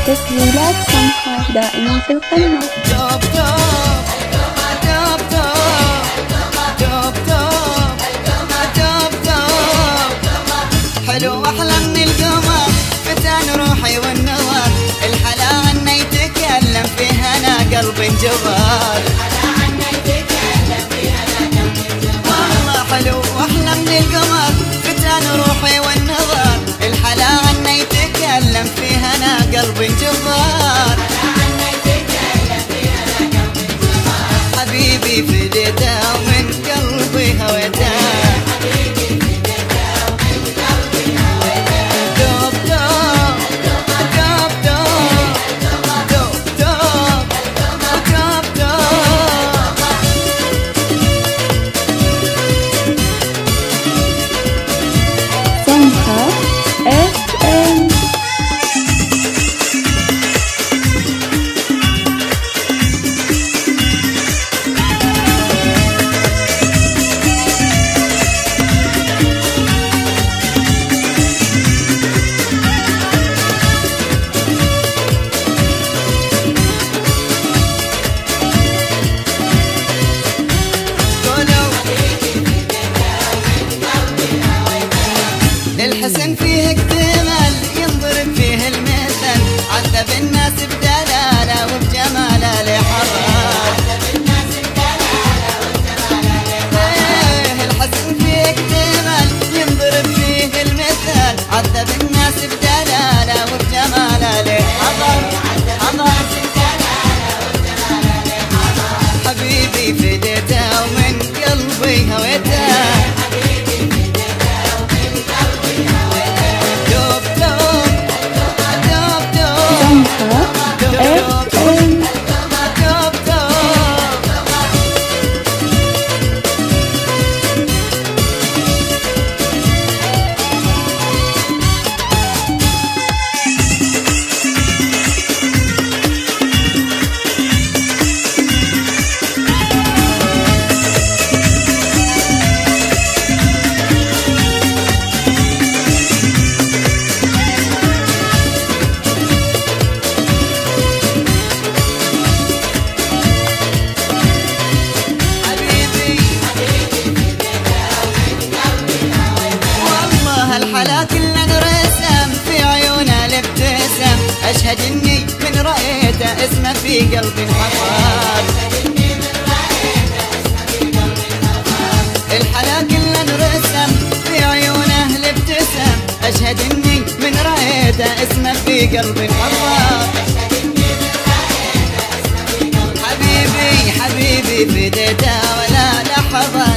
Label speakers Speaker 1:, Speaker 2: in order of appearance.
Speaker 1: تسجيلات سمحة دائما في القمة.
Speaker 2: دوب دوب دوب دوب دوب دوب حلو أحلى من القمر فتان روحي والنوار الحلا عنه يتكلم فيها أنا قلب جبار والله حلو أحلى من القمر فتان روحي والنظر الحلا عنه يتكلم فيها أنا قلب جبار حبيبي فديته ومن قلبي هويته دوب دوب دوب دوب دوب دوب دوب
Speaker 1: سمحة FM.
Speaker 2: الحسن فيه اكتمل ينضرب فيه المثل عذب الناس بدلاله وبجماله لحظات الحسن فيه اكتمل ينضرب فيه المثل عذب الناس بدلاله وبجماله لحظات حبيبي فديته ومن قلبي هويته الحلا كله نرسم في عيونه الابتسام اشهد اني من رايته اسمه في قلبي انحفر الحلا كله نرسم في عيونه الابتسام اشهد اني من رايته اسمه في قلبي انحفر حبيبي فديته ولا لحظه